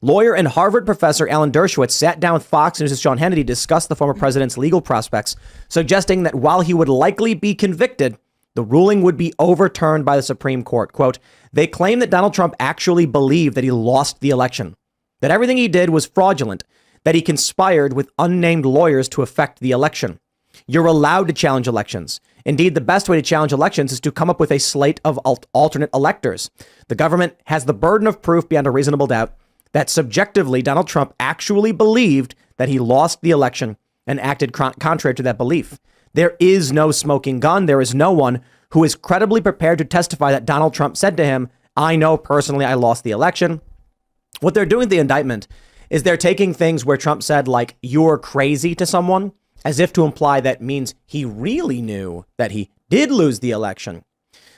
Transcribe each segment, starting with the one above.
Lawyer and Harvard professor Alan Dershowitz sat down with Fox News' Sean Hannity to discuss the former president's legal prospects, suggesting that while he would likely be convicted, the ruling would be overturned by the Supreme Court. Quote, they claim that Donald Trump actually believed that he lost the election, that everything he did was fraudulent, that he conspired with unnamed lawyers to affect the election. You're allowed to challenge elections. Indeed, the best way to challenge elections is to come up with a slate of alternate electors. The government has the burden of proof beyond a reasonable doubt that subjectively Donald Trump actually believed that he lost the election and acted contrary to that belief. There is no smoking gun. There is no one who is credibly prepared to testify that Donald Trump said to him, I know personally I lost the election. What they're doing with the indictment is they're taking things where Trump said, like, you're crazy to someone, as if to imply that means he really knew that he did lose the election.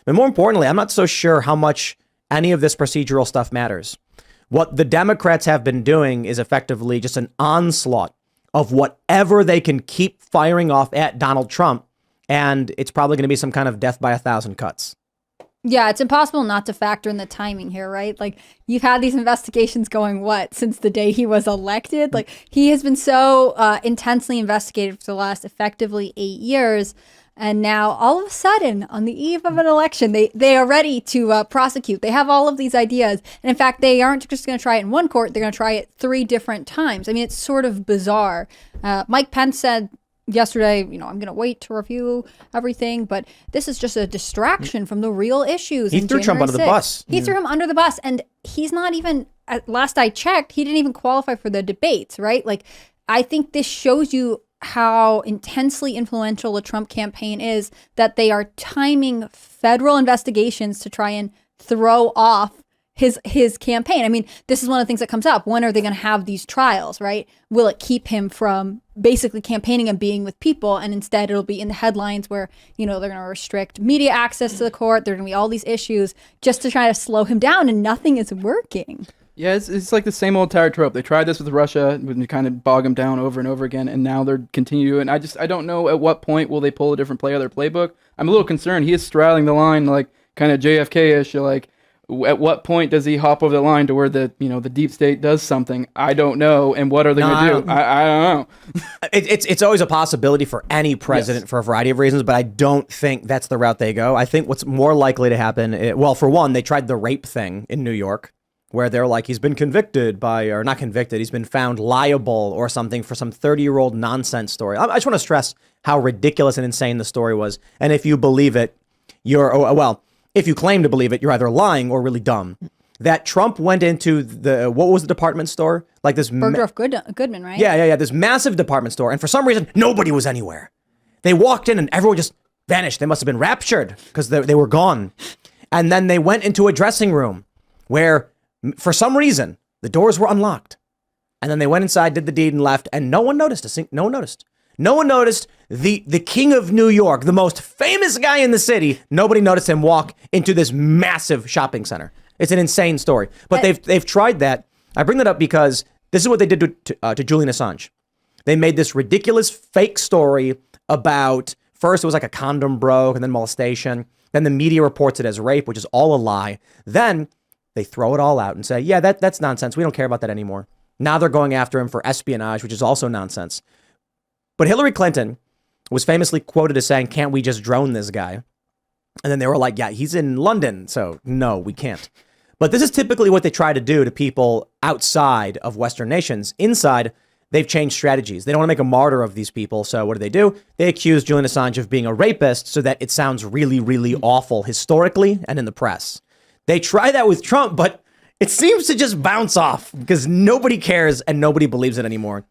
But more importantly, I'm not so sure how much any of this procedural stuff matters. What the Democrats have been doing is effectively just an onslaught of whatever they can keep firing off at Donald Trump. And it's probably going to be some kind of death by 1,000 cuts. Yeah, it's impossible not to factor in the timing here, right? Like, you've had these investigations going, since the day he was elected? Like, he has been so intensely investigated for the last effectively 8 years. And now, all of a sudden, on the eve of an election, they are ready to prosecute. They have all of these ideas. And in fact, they aren't just going to try it in one court. They're going to try it 3 different times. I mean, it's sort of bizarre. Mike Pence said yesterday, I'm going to wait to review everything. But this is just a distraction from the real issues. He threw Trump under the bus. He threw him under the bus. And he's not even, at last I checked, he didn't even qualify for the debates, right? Like, I think this shows you how intensely influential the Trump campaign is, that they are timing federal investigations to try and throw off his campaign. I mean, this is one of the things that comes up. When are they going to have these trials, right? Will it keep him from basically campaigning and being with people? And instead it'll be in the headlines where, they're going to restrict media access to the court. There are going to be all these issues just to try to slow him down, and nothing is working. Yeah, it's like the same old tired trope. They tried this with Russia, when you kind of bog them down over and over again, and now they're continuing. I don't know at what point will they pull a different play of their playbook. I'm a little concerned. He is straddling the line, like kind of JFK-ish. Like, at what point does he hop over the line to where the deep state does something? I don't know. And what are they going to do? I don't know. It's always a possibility for any president, yes, for a variety of reasons, but I don't think that's the route they go. I think what's more likely to happen, for one, they tried the rape thing in New York, where they're like, he's been convicted or not convicted, he's been found liable or something for some 30-year-old nonsense story. I just want to stress how ridiculous and insane the story was. And if you believe it, if you claim to believe it, you're either lying or really dumb. That Trump went into what was the department store? Like this Bergdorf Goodman, right? Yeah. This massive department store. And for some reason, nobody was anywhere. They walked in and everyone just vanished. They must have been raptured because they were gone. And then they went into a dressing room where, for some reason, the doors were unlocked. And then they went inside, did the deed, and left, and no one noticed. No one noticed. No one noticed the king of New York, the most famous guy in the city. Nobody noticed him walk into this massive shopping center. It's an insane story. But they've tried that. I bring that up because this is what they did to Julian Assange. They made this ridiculous fake story about, first it was like a condom broke and then molestation. Then the media reports it as rape, which is all a lie. Then they throw it all out and say, yeah, that's nonsense. We don't care about that anymore. Now they're going after him for espionage, which is also nonsense. But Hillary Clinton was famously quoted as saying, can't we just drone this guy? And then they were like, yeah, he's in London, so no, we can't. But this is typically what they try to do to people outside of Western nations. Inside, they've changed strategies. They don't want to make a martyr of these people. So what do? They accuse Julian Assange of being a rapist so that it sounds really, really awful historically and in the press. They try that with Trump, but it seems to just bounce off because nobody cares and nobody believes it anymore.